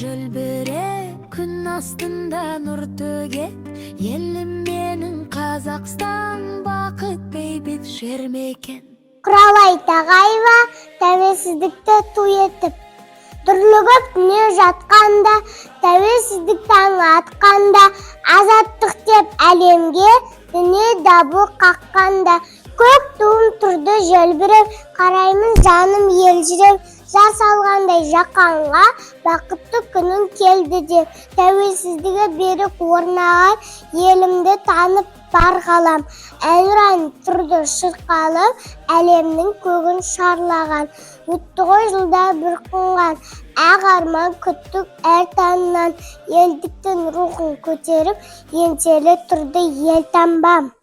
Жөлбіреп күн астында нұр төгет, елім менің Қазақстан, бақыт бейбіт жер мекен. Құралай Тағаева тәуелсіздікті ту етіп, дүрлігіп не жатқанда, тәуелсіздік таңы атқанда, азаттық деп әлемге дүние дабыл қаққанда, көк туым тұрды желбіреп, қараймын жаным елжіреп, жар салғандай жақанға бақытты күнің келді деп, тәуелсіздігі берік орнаған елімді танып бар ғалам. Әнұран тұрды шырқалып, әлемнің көгін шарлаған. Өтті ғой жылда бір қонған, ақ арман күттік әр таңнан. Елдіктің рухын көтеріп, еңселі тұрды елтаңбам.